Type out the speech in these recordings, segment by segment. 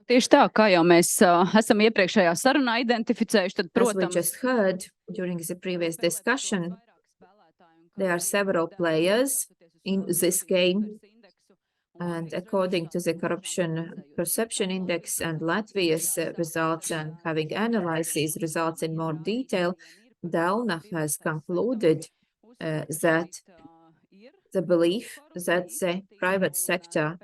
Tieši tā, kā jau mēs esam iepriekšējā sarunā identificējuši, tad, As we protams, just heard during the previous discussion, there are several players in this game, and according to the Corruption Perception Index and Latvia's results, and having analyzed these results in more detail, Delna has concluded that the belief that the private sector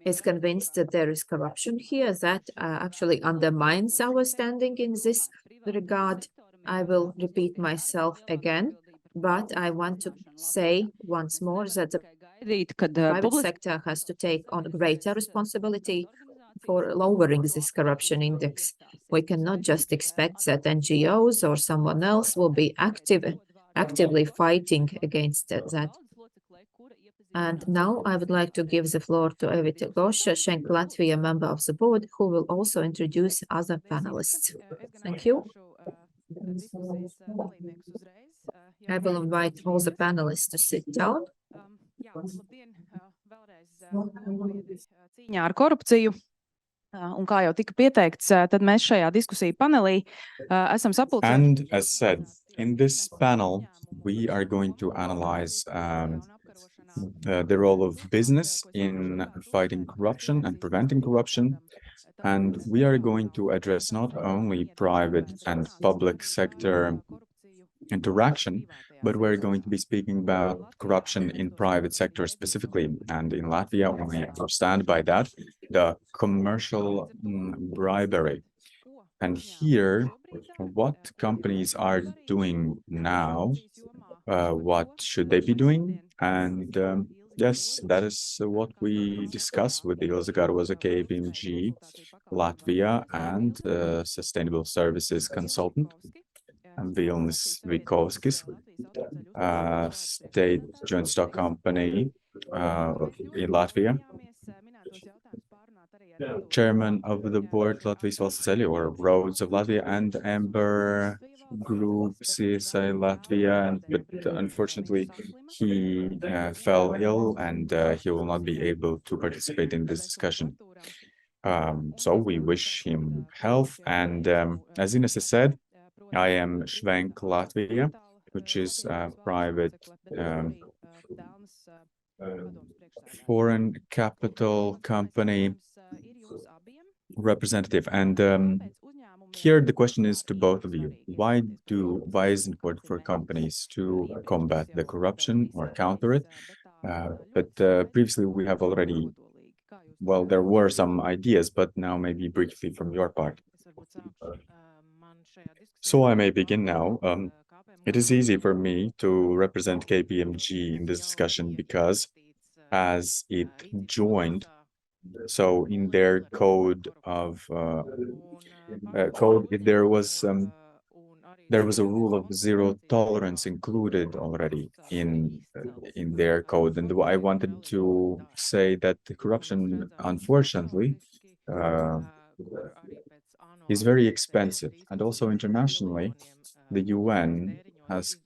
is convinced that there is corruption here, that actually undermines our standing in this regard. I will repeat myself again, but I want to say once more that the private sector has to take on greater responsibility for lowering this corruption index. We cannot just expect that NGOs or someone else will be actively fighting against that. And now I would like to give the floor to Evita Goša, SCHWENK Latvia member of the board, who will also introduce other panelists. Thank you. I will invite all the panelists to sit down. Cīņā ar korupciju, un kā jau tika pieteikts, tad mēs šajā diskusiju panelī esam sapulcējuši. And as said, in this panel, we are going to analyze the role of business in fighting corruption and preventing corruption. And we are going to address not only private and public sector interaction, but we're going to be speaking about corruption in private sector specifically. And in Latvia, we understand by that the commercial bribery. And here, what companies are doing now, what should they be doing? And yes, that is what we discuss with the Ilze Garoza KPMG, Latvia, and Sustainable Services Consultant, and Vilnis Vitkovskis, State Joint Stock Company in Latvia, Chairman of the Board Latvijas Valsts Ceļi, or Roads of Latvia, and Amber Group CSI Latvia, but unfortunately he fell ill and he will not be able to participate in this discussion. So we wish him health, and as Ines has said, I am SCHWENK Latvia, which is a private foreign capital company representative, and here the question is to both of you: why is it important for companies to combat the corruption or counter it? But previously we have already, well, there were some ideas, but now maybe briefly from your part. So I may begin now. It is easy for me to represent KPMG in this discussion because as it joined, so in their code of there was a rule of zero tolerance included already in their code, and I wanted to say that the corruption, unfortunately, is very expensive, and also internationally, the UN has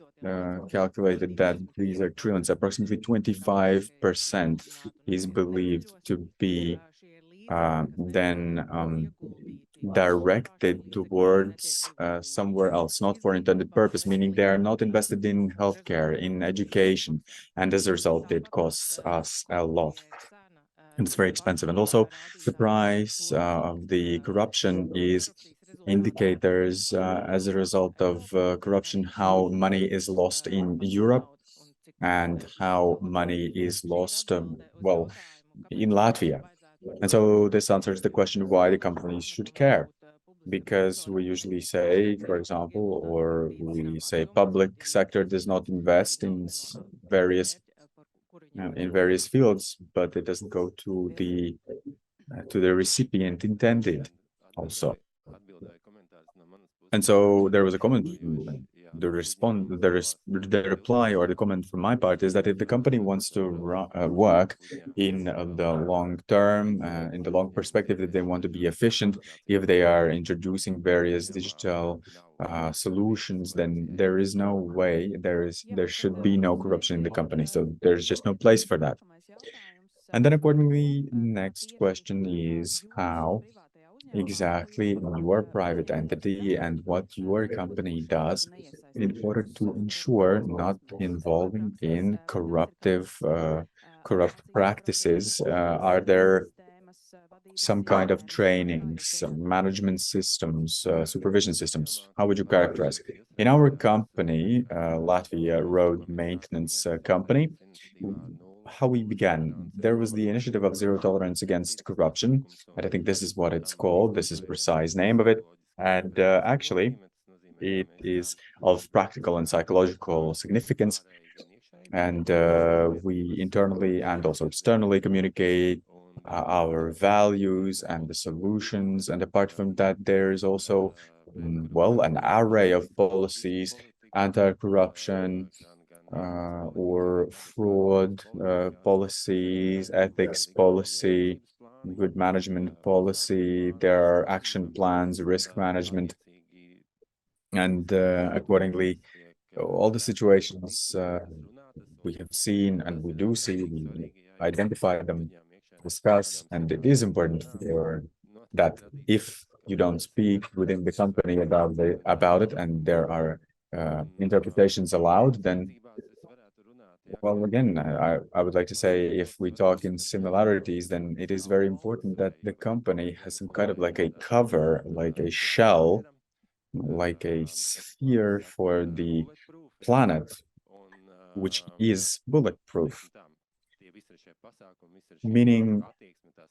calculated that these are trillions. Approximately 25% is believed to be then directed towards somewhere else, not for intended purpose, meaning they are not invested in healthcare, in education, and as a result, it costs us a lot. And it's very expensive. And also the price of the corruption is indicators as a result of corruption, how money is lost in Europe and how money is lost, well, in Latvia. And so this answers the question why the companies should care. Because we usually say, for example, or we say public sector does not invest in various fields, but it doesn't go to the recipient intended also. And so there was a comment. The reply or the comment from my part is that if the company wants to work in the long term, in the long perspective, if they want to be efficient, if they are introducing various digital solutions, then there is no way, there should be no corruption in the company. So there's just no place for that. And then accordingly, next question is how exactly your private entity and what your company does in order to ensure not involving in corrupt practices. Are there some kind of trainings, some management systems, supervision systems? How would you characterize it? In our company, Latvia Road Maintenance Company, how we began, there was the initiative of zero tolerance against corruption, and I think this is what it's called. This is precise name of it, and actually, it is of practical and psychological significance. And we internally and also externally communicate our values and the solutions. And apart from that, there is also, well, an array of policies, anti-corruption or fraud policies, ethics policy, good management policy. There are action plans, risk management, and accordingly, all the situations we have seen and we do see, we identify them, discuss, and it is important for that if you don't speak within the company about it and there are interpretations allowed, then, well, again, I would like to say if we talk in similarities, then it is very important that the company has some kind of like a cover, like a shell, like a sphere for the planet, which is bulletproof, meaning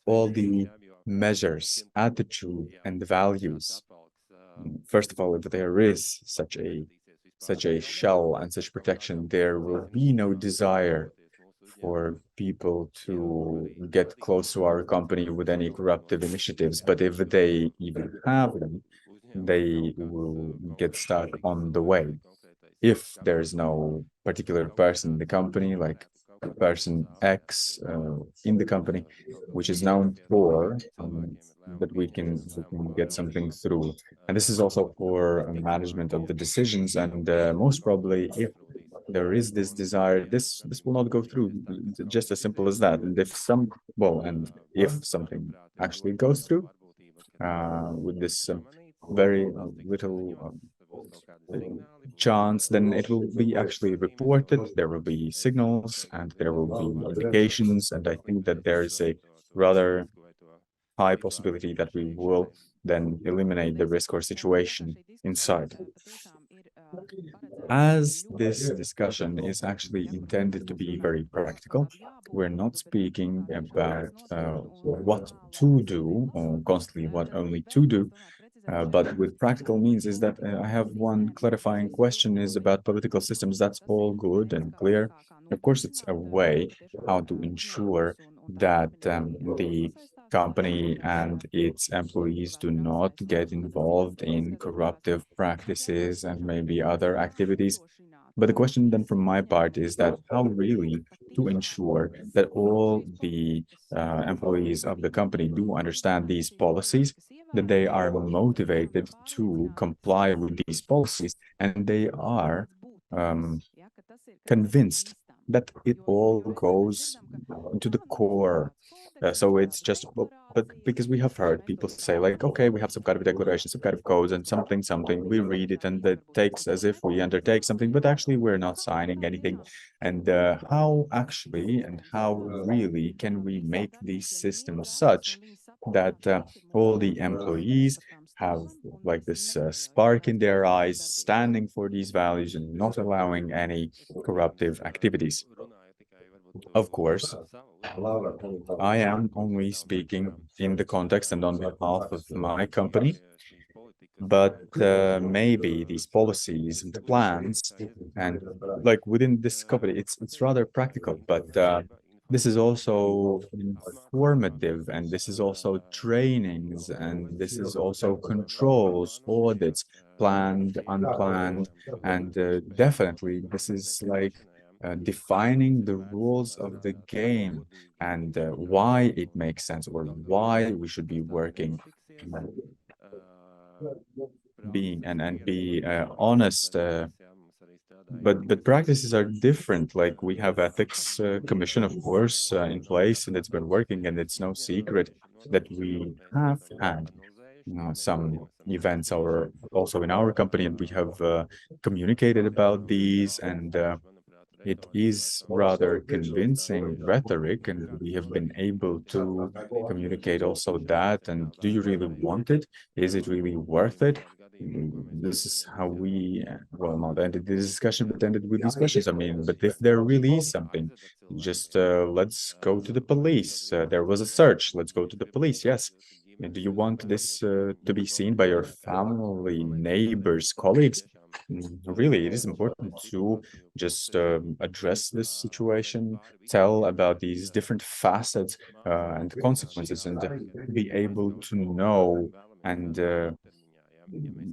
all the measures, attitude, and values. First of all, if there is such a shell and such protection, there will be no desire for people to get close to our company with any corruptive initiatives. But if they even have them, they will get stuck on the way. If there's no particular person in the company, like person X in the company, which is known for that we can get something through. And this is also for management of the decisions. And most probably, if there is this desire, this will not go through. Just as simple as that. And if if something actually goes through with this very little chance, then it will be actually reported, there will be signals, and there will be indications, and I think that there is a rather high possibility that we will then eliminate the risk or situation inside. As this discussion is actually intended to be very practical, we're not speaking about what to do, or constantly what only to do, but with practical means is that I have one clarifying question is about political systems. That's all good and clear. Of course, it's a way how to ensure that the company and its employees do not get involved in corruptive practices and maybe other activities. But the question then from my part is that how really to ensure that all the employees of the company do understand these policies, that they are motivated to comply with these policies, and they are convinced that it all goes to the core. So it's just, but because we have heard people say like, okay, we have some kind of declaration, some kind of codes and something, we read it and it takes as if we undertake something, but actually we're not signing anything. And how actually and how really can we make these systems such that all the employees have like this spark in their eyes, standing for these values and not allowing any corruptive activities? Of course, I am only speaking in the context and on behalf of my company, but maybe these policies and plans and like within this company, it's rather practical, but this is also informative, and this is also trainings, and this is also controls, audits, planned, unplanned, and definitely this is like defining the rules of the game and why it makes sense or why we should be working, being and be honest but practices are different. Like we have ethics commission, of course, in place, and it's been working, and it's no secret that we have had some events are also in our company, and we have communicated about these, and it is rather convincing rhetoric, and we have been able to communicate also that. And do you really want it? Is it really worth it? This is how we, well, not ended the discussion, but ended with these questions. I mean, but if there really is something, just let's go to the police. There was a search. Let's go to the police. Yes. And do you want this to be seen by your family, neighbors, colleagues? Really, it is important to just address this situation, tell about these different facets and consequences, and be able to know and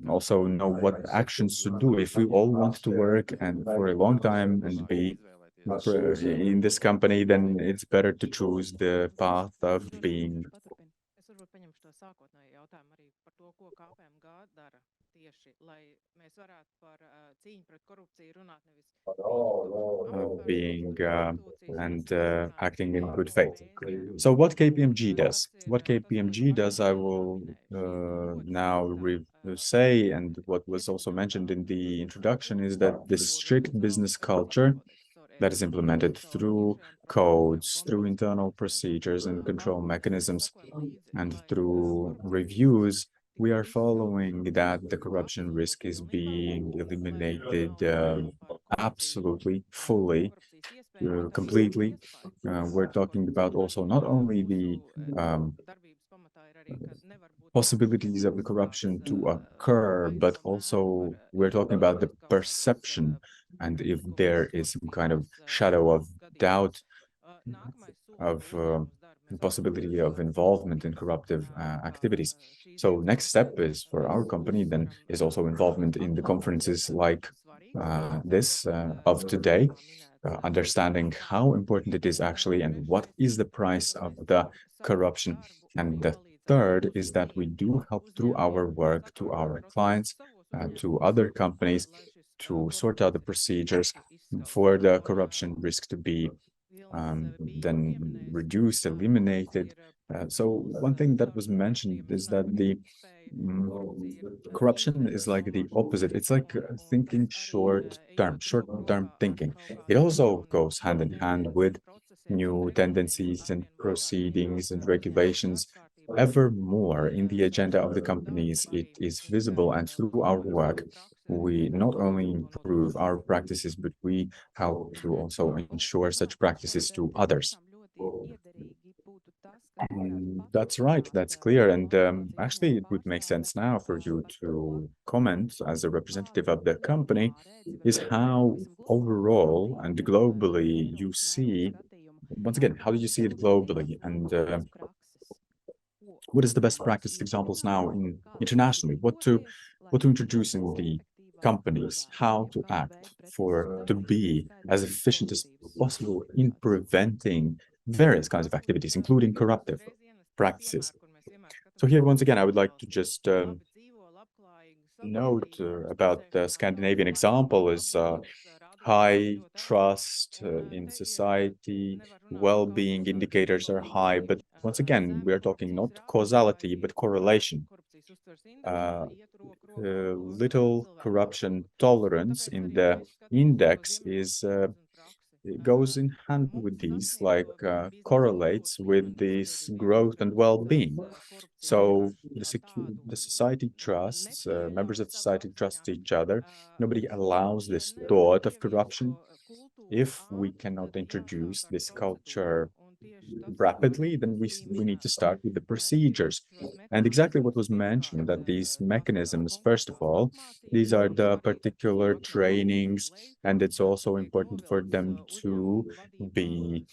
also know what actions to do. If we all want to work and for a long time and be in this company, then it's better to choose the path of being Es varbūt paņemšu to sākotnējo jautājumu arī par to, ko KPMG dara tieši, lai mēs varētu par cīņu pret korupciju runāt nevis being and acting in good faith. So what KPMG does? What KPMG does, I will now say, and what was also mentioned in the introduction, is that the strict business culture that is implemented through codes, through internal procedures and control mechanisms, and through reviews, we are following that the corruption risk is being eliminated absolutely, fully, completely. We're talking about also not only the possibilities of the corruption to occur, but also we're talking about the perception, and if there is some kind of shadow of doubt of the possibility of involvement in corruptive activities. So next step is for our company then is also involvement in the conferences like this of today, understanding how important it is actually and what is the price of the corruption. And the third is that we do help through our work to our clients, to other companies, to sort out the procedures for the corruption risk to be then reduced, eliminated. So one thing that was mentioned is that the corruption is like the opposite. It's like thinking short-term thinking. It also goes hand in hand with new tendencies and proceedings and regulations. Ever more in the agenda of the companies, it is visible, and through our work, we not only improve our practices, but we help to also ensure such practices to others. That's right, that's clear. And actually, it would make sense now for you to comment as a representative of the company, is how overall and globally you see, once again, how do you see it globally? And what is the best practice examples now internationally? What to introduce in the companies, how to act to be as efficient as possible in preventing various kinds of activities, including corruptive practices. So here, once again, I would like to just note about the Scandinavian example is high trust in society, well-being indicators are high, but once again, we are talking not causality, but correlation. Little corruption tolerance in the index is it goes in hand with these, like correlates with this growth and well-being. So the society trusts, members of society trust each other. Nobody allows this thought of corruption. If we cannot introduce this culture rapidly, then we need to start with the procedures. And exactly what was mentioned, that these mechanisms, first of all, these are the particular trainings, and it's also important for them to be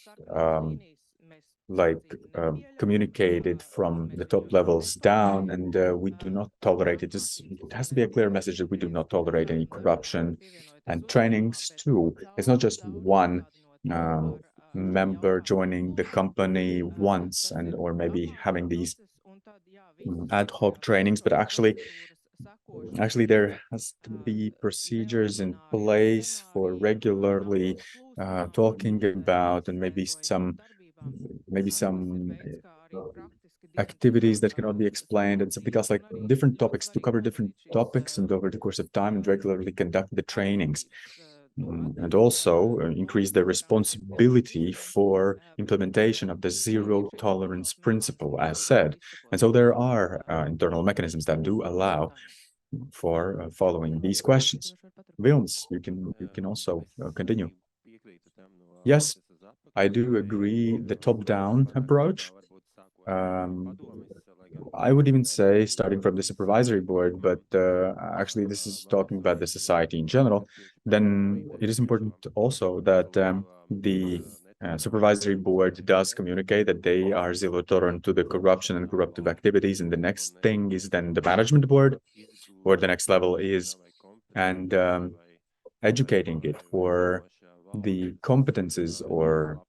communicated from the top levels down, and we do not tolerate it. It has to be a clear message that we do not tolerate any corruption. And trainings too, it's not just one member joining the company once or maybe having these ad hoc trainings, but actually Actually, there has to be procedures in place for regularly talking about and maybe some activities that cannot be explained and something else, like different topics, to cover different topics and over the course of time, and regularly conduct the trainings. And also increase the responsibility for implementation of the zero tolerance principle, as said. And so there are internal mechanisms that do allow for following these questions. Vilnis, you can also continue. Yes, I do agree the top-down approach. I would even say starting from the supervisory board, but actually this is talking about the society in general, then it is important also that the supervisory board does communicate that they are zero tolerant to the corruption and corruptive activities. And the next thing is then the management board, or the next level is, and educating it for the competences or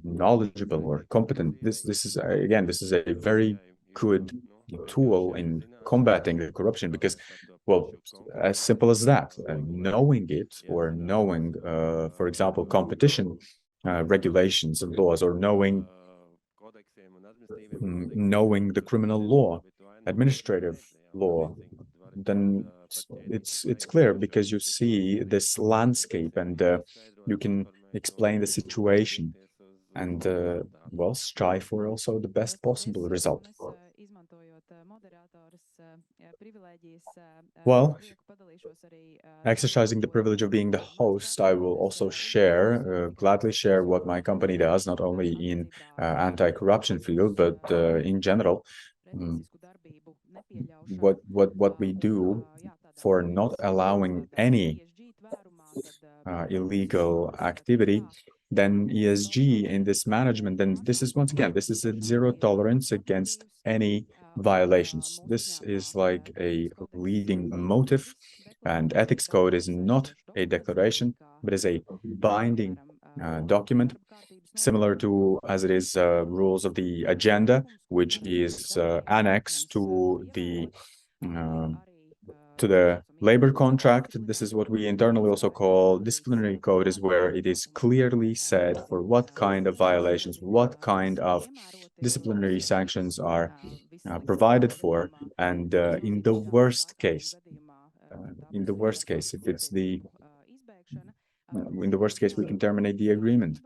knowledgeable or competent. This is again, this is a very good tool in combating the corruption, because, well, as simple as that, knowing it, or knowing, for example, competition regulations and laws, or knowing the criminal law, administrative law, then it's clear, because you see this landscape and you can explain the situation and well, strive for also the best possible result. Well, exercising the privilege of being the host, I will also gladly share what my company does, not only in anti-corruption field, but in general, what we do for not allowing any illegal activity. Then ESG in this management, then this is, once again, this is a zero tolerance against any violations. This is like a leading motive, and ethics code is not a declaration, but is a binding document, similar to as it is rules of the agenda, which is annexed to the labor contract. This is what we internally also call disciplinary code, is where it is clearly said for what kind of violations, what kind of disciplinary sanctions are provided for. And in the worst case, if it's in the worst case, we can terminate the agreement.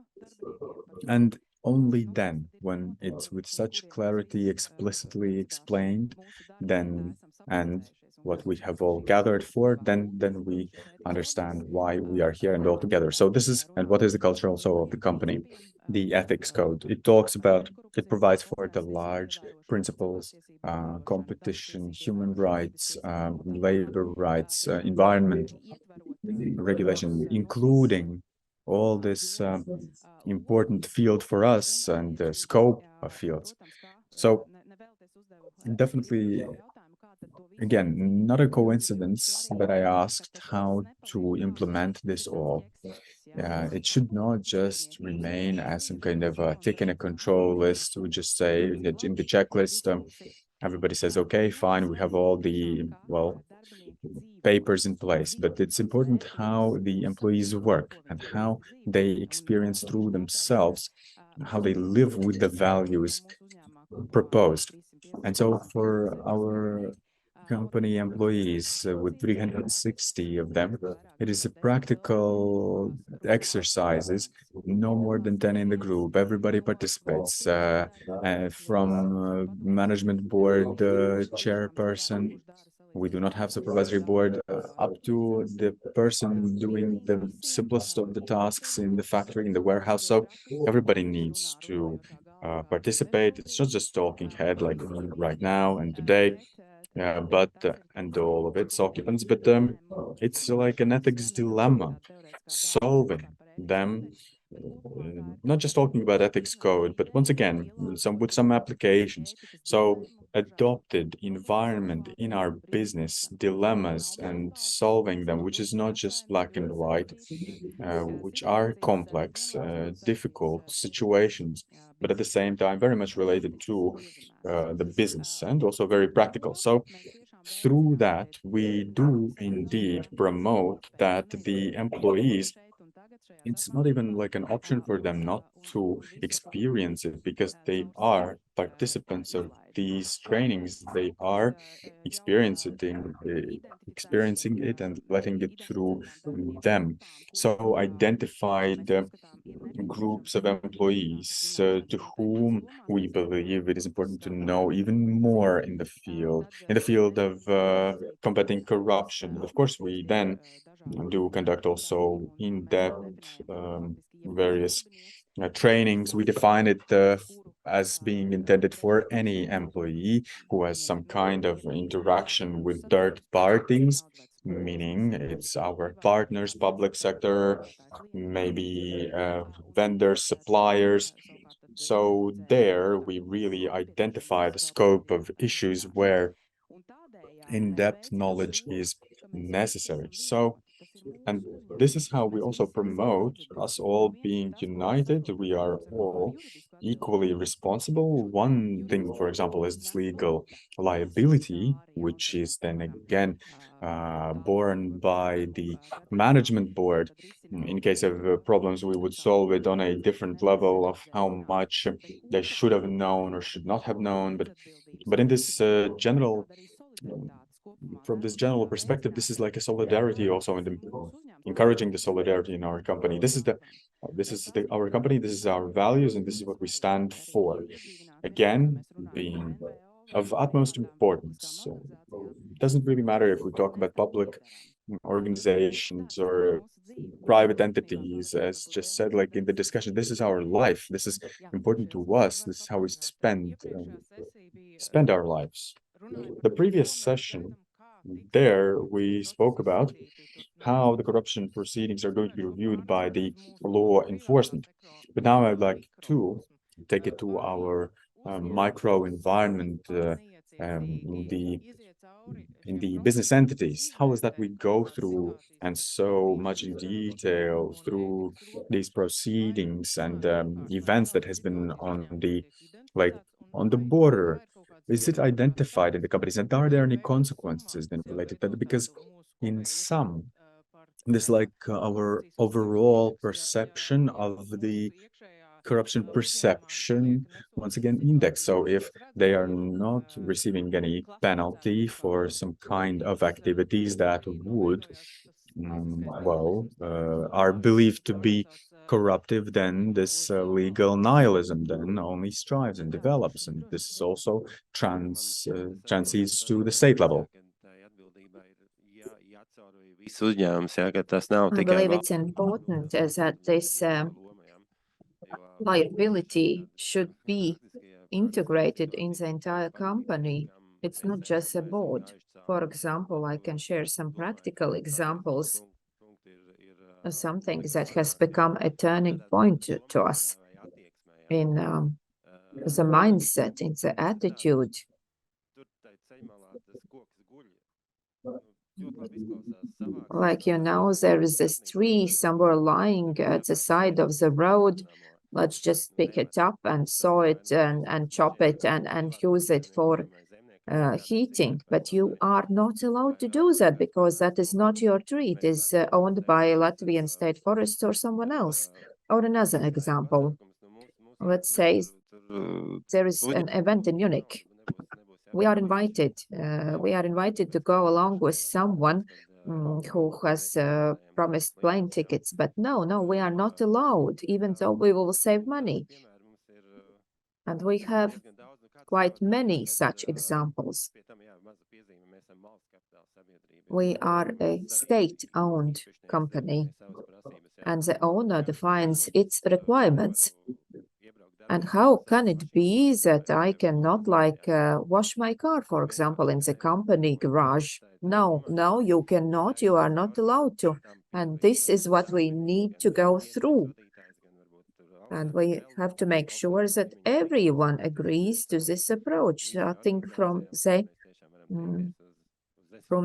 And only then, when it's with such clarity explicitly explained, then, and what we have all gathered for, then we understand why we are here and all together. So this is, and what is the culture also of the company, the ethics code. It talks about, it provides for the large principles, competition, human rights, labor rights, environment regulation, including all this important field for us and the scope of fields. So definitely, again, not a coincidence that I asked how to implement this all. It should not just remain as some kind of a tick in a control list. We just say that in the checklist, everybody says, okay, fine, we have all the, well, papers in place, but it's important how the employees work and how they experience through themselves, how they live with the values proposed. And so for our company employees, with 360 of them, it is a practical exercises, no more than 10 in the group. Everybody participates, from management board, chairperson. We do not have supervisory board, up to the person doing the simplest of the tasks in the factory, in the warehouse. So everybody needs to participate. It's not just talking head like right now and today, but and all of its occupants, but it's like an ethics dilemma, solving them. Not just talking about ethics code, but once again, with some applications. So adopted environment in our business, dilemmas and solving them, which is not just black and white, which are complex, difficult situations, but at the same time very much related to the business and also very practical. So through that, we do indeed promote that the employees, it's not even like an option for them not to experience it because they are participants of these trainings. They are experiencing it and letting it through them. So identify the groups of employees to whom we believe it is important to know even more in the field of combating corruption. Of course, we then do conduct also in-depth various trainings. We define it as being intended for any employee who has some kind of interaction with third parties, meaning it's our partners, public sector, maybe vendors, suppliers. So there we really identify the scope of issues where in-depth knowledge is necessary. And this is how we also promote us all being united. We are all equally responsible. One thing, for example, is this legal liability, which is then again borne by the management board. In case of problems, we would solve it on a different level of how much they should have known or should not have known. But in this from this general perspective, this is like a solidarity also in encouraging the solidarity in our company. This is our company, this is our values, and this is what we stand for. Again, being of utmost importance. So it doesn't really matter if we talk about public organizations or private entities, as just said, like in the discussion, this is our life. This is important to us. This is how we spend our lives. The previous session, there we spoke about how the corruption proceedings are going to be reviewed by the law enforcement. But now I'd like to take it to our micro environment in the business entities. How is that we go through and so much in detail through these proceedings and events that has been on the border? Is it identified in the companies, and are there any consequences then related to that? Because in some, this our overall perception of the corruption perception, once again, index. So if they are not receiving any penalty for some kind of activities that would, are believed to be corruptive, then this legal nihilism then only strives and develops, and this is also transcedes to the state level. I believe it's important that this liability should be integrated in the entire company. It's not just a board. For example, I can share some practical examples of something that has become a turning point to us in the mindset, in the attitude. Like, there is this tree somewhere lying at the side of the road. Let's just pick it up and saw it and chop it and use it for heating. But you are not allowed to do that because that is not your tree. It is owned by Latvian State Forests or someone else. Or another example, let's say there is an event in Munich. We are invited to go along with someone who has promised plane tickets, but no, we are not allowed, even though we will save money. And we have quite many such examples. We are a state-owned company, and the owner defines its requirements. And how can it be that I cannot wash my car, for example, in the company garage? No, you cannot. You are not allowed to. And this is what we need to go through. And we have to make sure that everyone agrees to this approach, starting from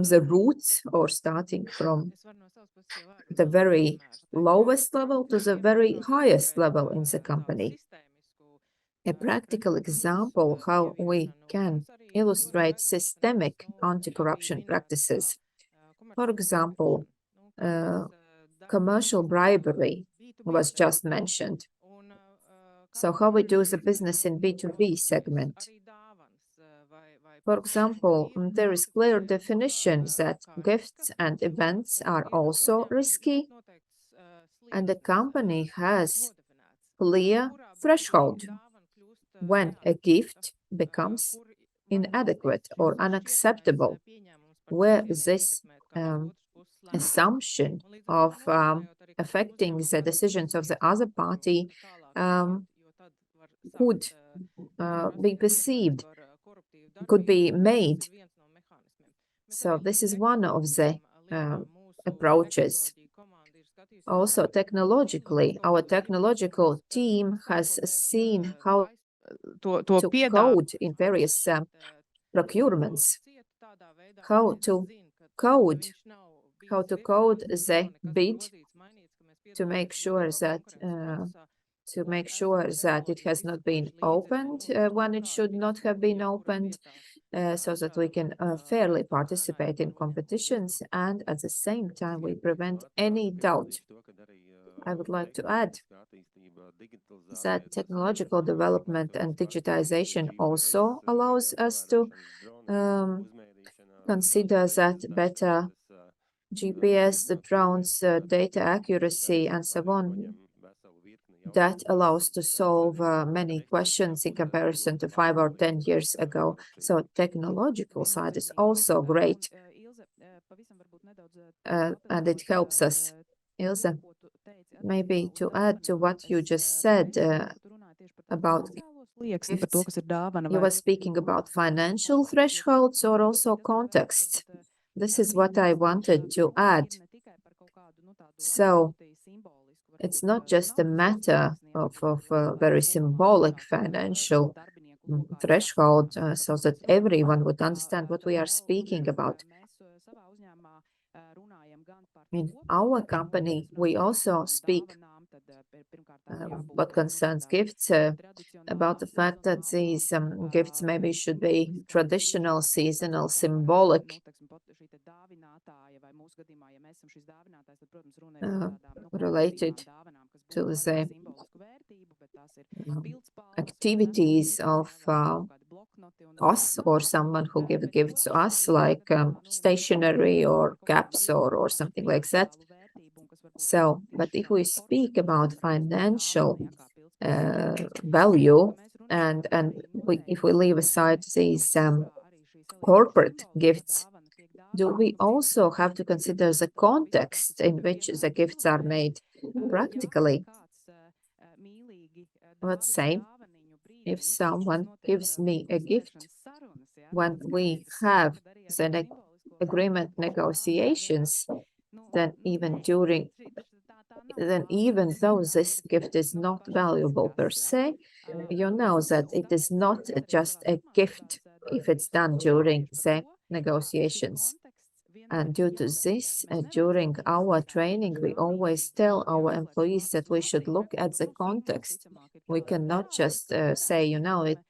the roots, or starting from the very lowest level to the very highest level in the company. a practical example how we can illustrate systemic anti-corruption practices. For example, commercial bribery was just mentioned. So how we do the business in B2B segment. For example, there is clear definition that gifts and events are also risky, and the company has clear threshold when a gift becomes inadequate or unacceptable, where this assumption of affecting the decisions of the other party could be perceived, could be made. So this is one of the approaches. Also, technologically, our technological team has seen how to code in various procurements, how to code the bid to make sure that it has not been opened when it should not have been opened, so that we can fairly participate in competitions, and at the same time we prevent any doubt. I would like to add that technological development and digitization also allows us to consider that better GPS, the drones, data accuracy, and so on, that allows to solve many questions in comparison to 5 or 10 years ago. So technological side is also great, and it helps us. Ilze, maybe to add to what you just said about gifts, you were speaking about financial thresholds or also context. This is what I wanted to add. So it's not just a matter of a very symbolic financial threshold, so that everyone would understand what we are speaking about. In our company, we also speak what concerns gifts, about the fact that these gifts maybe should be traditional, seasonal, symbolic, related to the activities of us or someone who gives gifts to us, like stationery or caps or something like that. So, but if we speak about financial value, and if we leave aside these corporate gifts, do we also have to consider the context in which the gifts are made? Practically, let's say, if someone gives me a gift when we have the agreement negotiations, then even though this gift is not valuable per se, you know that it is not just a gift if it's done during the negotiations. And due to this, during our training, we always tell our employees that we should look at the context. We cannot just say,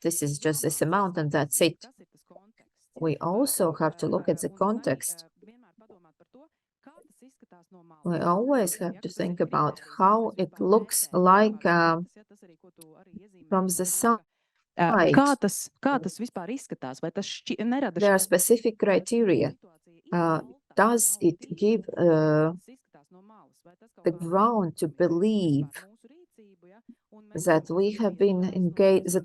this is just this amount and that's it. We also have to look at the context. We always have to think about how it looks like from the side. There are specific criteria. Does it give the ground to believe that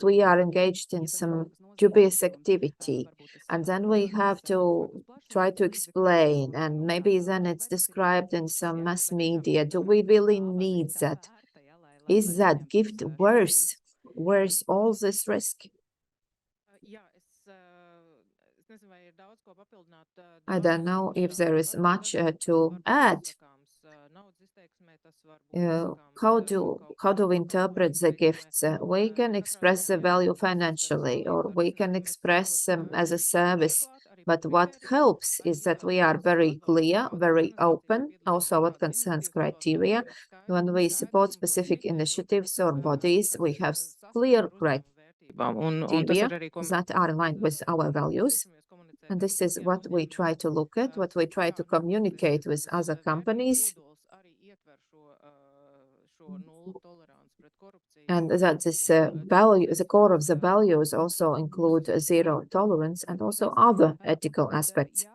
we are engaged in some dubious activity? And then we have to try to explain, and maybe then it's described in some mass media. Do we really need that? Is that gift worth all this risk? I don't know if there is much to add. How do we interpret the gifts? We can express the value financially, or we can express as a service. But what helps is that we are very clear, very open, also what concerns criteria. When we support specific initiatives or bodies, we have clear that are aligned with our values. And this is what we try to look at, what we try to communicate with other companies. And that this value, the core of the values also include zero tolerance and also other ethical aspects.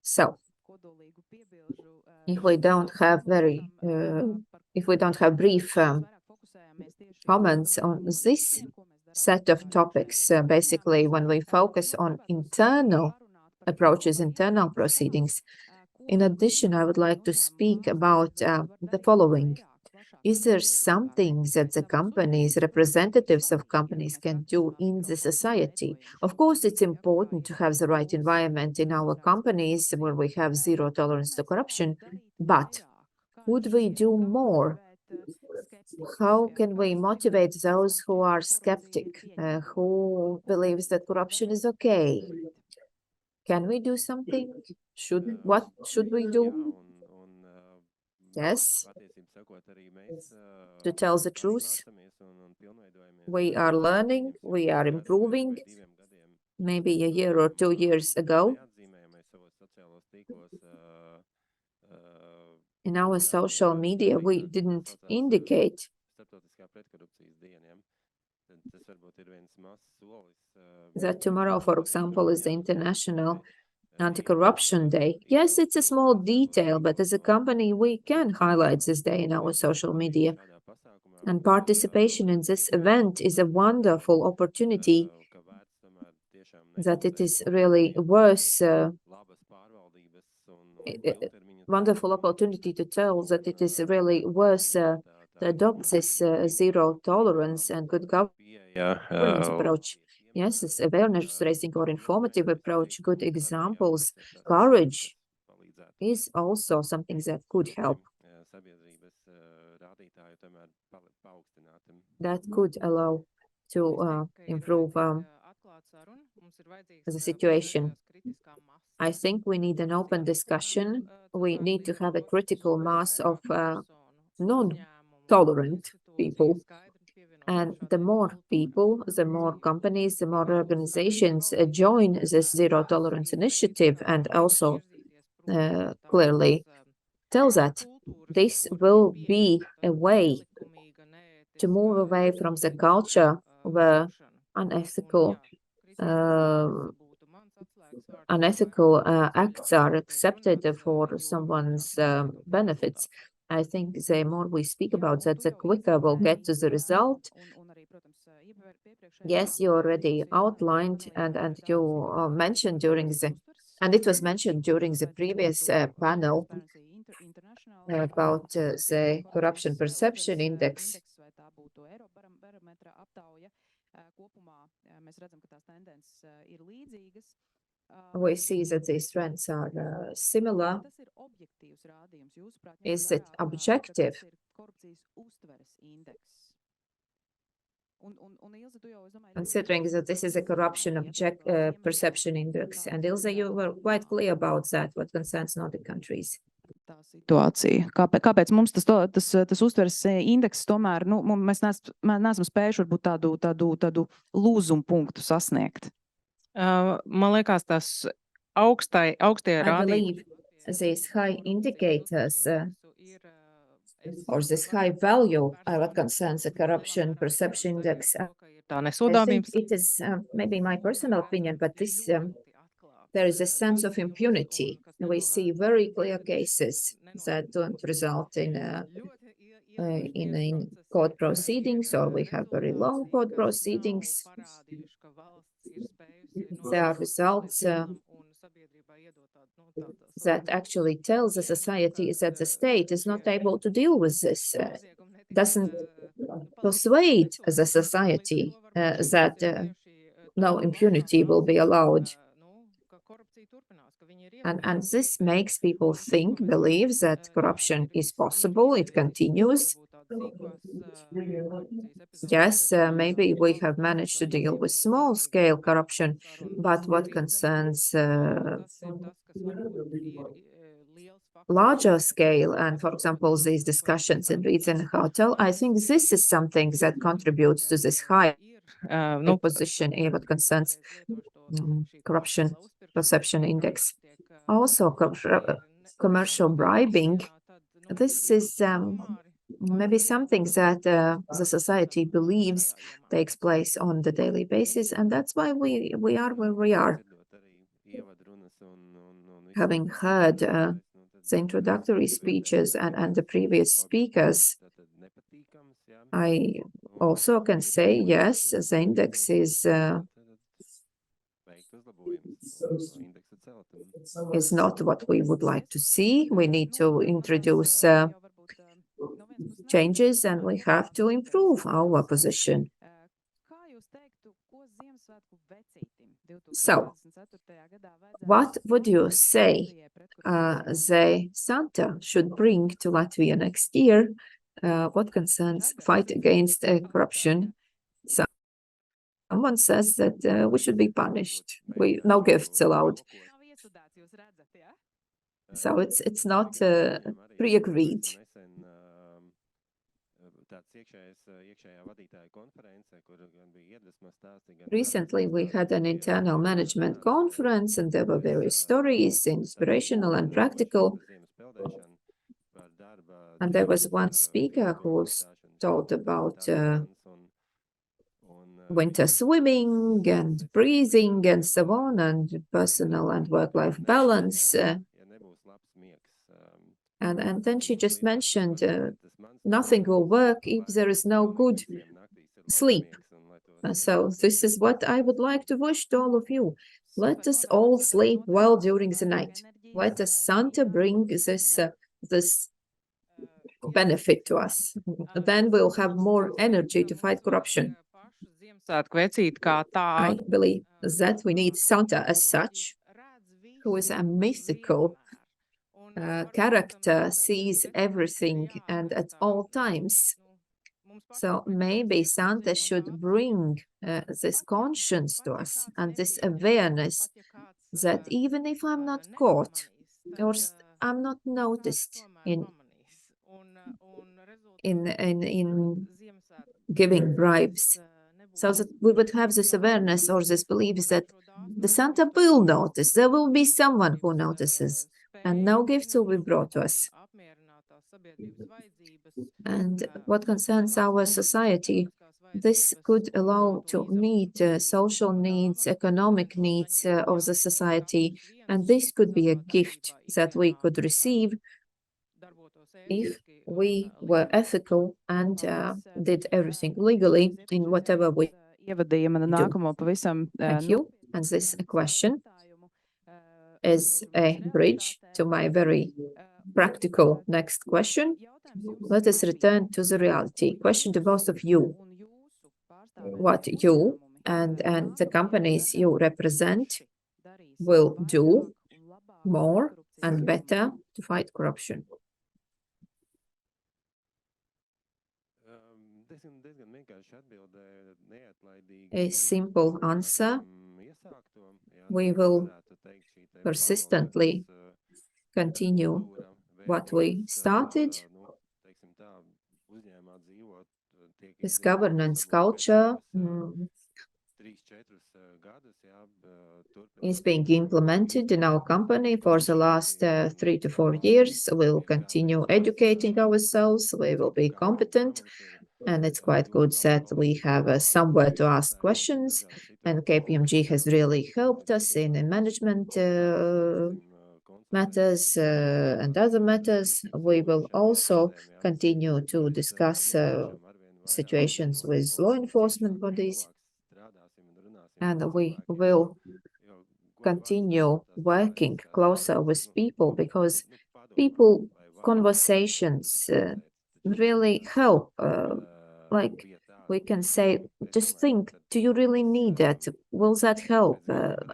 So, if we don't have brief comments on this set of topics, basically when we focus on internal approaches, internal proceedings. In addition, I would like to speak about the following. Is there something that the companies, representatives of companies can do in the society? Of course, it's important to have the right environment in our companies where we have zero tolerance to corruption, but could we do more? How can we motivate those who are skeptic, who believes that corruption is okay? Can we do something? What should we do? Yes. To tell the truth, we are learning, we are improving. Maybe a year or 2 years ago, in our social media, we didn't indicate that tomorrow, for example, is the International Anti-Corruption Day. Yes, it's a small detail, but as a company, we can highlight this day in our social media. And participation in this event is a wonderful opportunity that it is really worth, wonderful opportunity to tell that it is really worth to adopt this zero tolerance and good governance approach. Yes, this awareness raising or informative approach, good examples, courage is also something that could help. That could allow to improve the situation. I think we need an open discussion. We need to have a critical mass of non-tolerant people. And the more people, the more companies, the more organizations join this zero tolerance initiative and also clearly tell that this will be a way to move away from the culture where unethical acts are accepted for someone's benefits. I think the more we speak about that, the quicker we'll get to the result. Yes, you already outlined and you mentioned during the previous panel about the corruption perception index. We see that these trends are similar. Is it objective? Considering that this is a corruption perception index, and Ilze, you were quite clear about that, what concerns Nordic countries. Situācija. Kāpēc mums tas uztveres indeks tomēr, mēs neesam spējuši varbūt tādu lūzumu punktu sasniegt? Man liekas, tas augstie I believe these high indicators or this high value what concerns the corruption perception index. I think it is maybe my personal opinion, but this there is a sense of impunity. We see very clear cases that don't result in court proceedings, or we have very long court proceedings. There are results that actually tells the society that the state is not able to deal with this, doesn't persuade the society that no impunity will be allowed. And this makes people believe that corruption is possible, it continues. Yes, maybe we have managed to deal with small-scale corruption, but what concerns larger scale, and for example, these discussions in Ritz and Hotel, I think this is something that contributes to this high a position in what concerns corruption perception index. Also, commercial bribing. This is maybe something that the society believes takes place on the daily basis, and that's why we are where we are. Having heard the introductory speeches and the previous speakers, I also can say, yes, the index is not what we would like to see. We need to introduce changes, and we have to improve our position. So, what would you say the Santa should bring to Latvia next year? What concerns fight against corruption? Someone says that we should be punished. No gifts allowed. So it's not pre-agreed. Recently, we had an internal management conference, and there were various stories, inspirational and practical. And there was one speaker who told about winter swimming and breathing and so on, and personal and work-life balance. And then she just mentioned nothing will work if there is no good sleep. So this is what I would like to wish to all of you. Let us all sleep well during the night. Let us Santa bring this benefit to us. Then we'll have more energy to fight corruption. I believe that we need Santa as such, who is a mythical character, sees everything and at all times. So maybe Santa should bring this conscience to us and this awareness that even if I'm not caught or I'm not noticed in giving bribes, so that we would have this awareness or this belief that the Santa will notice. There will be someone who notices, and no gifts will be brought to us. And what concerns our society, this could allow to meet social needs, economic needs of the society, and this could be a gift that we could receive if we were ethical and did everything legally in whatever we do. Thank you. And this question is a bridge to my very practical next question. Let us return to the reality. Question to both of you. What you and the companies you represent will do more and better to fight corruption? A simple answer. We will persistently continue what we started. This governance culture is being implemented in our company for the last 3 to 4 years. We will continue educating ourselves. We will be competent. And it's quite good that we have somewhere to ask questions. And KPMG has really helped us in management matters and other matters. We will also continue to discuss situations with law enforcement bodies. And we will continue working closer with people, because people conversations really help. Like we can say, just think, do you really need that? Will that help?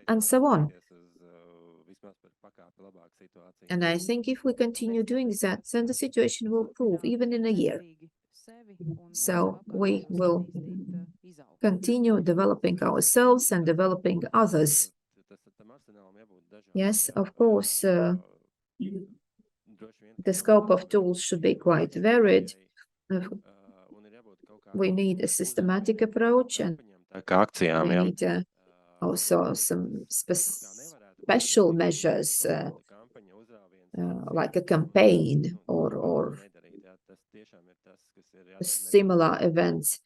And so on. And I think if we continue doing that, then the situation will improve even in a year. So we will continue developing ourselves and developing others. Yes, of course, the scope of tools should be quite varied. We need a systematic approach, and Tā kā akcijām, We jā. need also some special measures, like a campaign or similar events.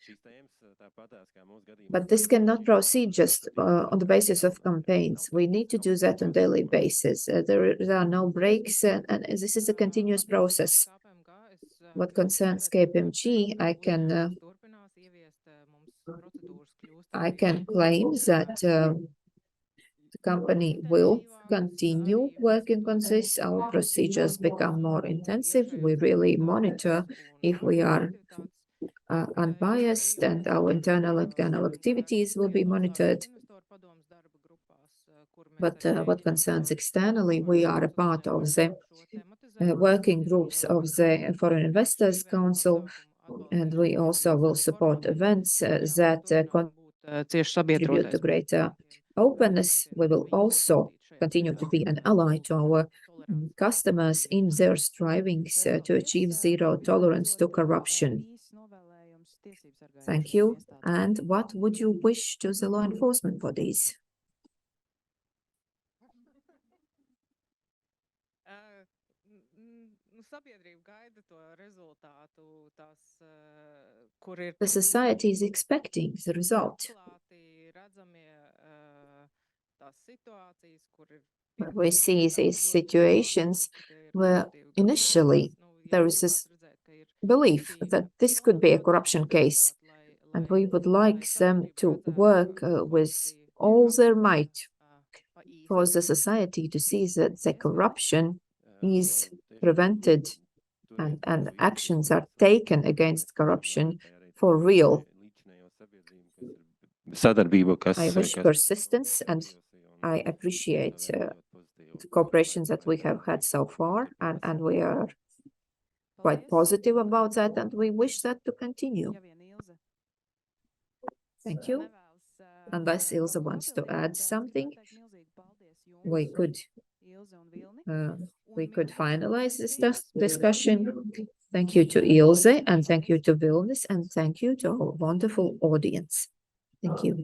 But this cannot proceed just on the basis of campaigns. We need to do that on daily basis. There are no breaks, and this is a continuous process. What concerns KPMG, I can claim that the company will continue working on this. Our procedures become more intensive. We really monitor if we are unbiased, and our internal and external activities will be monitored. But what concerns externally, we are a part of the working groups of the Foreign Investors Council, and we also will support events that contribute to greater openness. We will also continue to be an ally to our customers in their strivings to achieve zero tolerance to corruption. Thank you. And what would you wish to the law enforcement bodies? The society is expecting the result. We see these situations where initially there is this belief that this could be a corruption case, and we would like them to work with all their might for the society to see that the corruption is prevented and actions are taken against corruption for real. I wish persistence, and I appreciate the cooperation that we have had so far, and we are quite positive about that, and we wish that to continue. Thank you. Unless Ilze wants to add something, we could finalize this discussion. Thank you to Ilze, and thank you to Vilnis, and thank you to our wonderful audience. Thank you.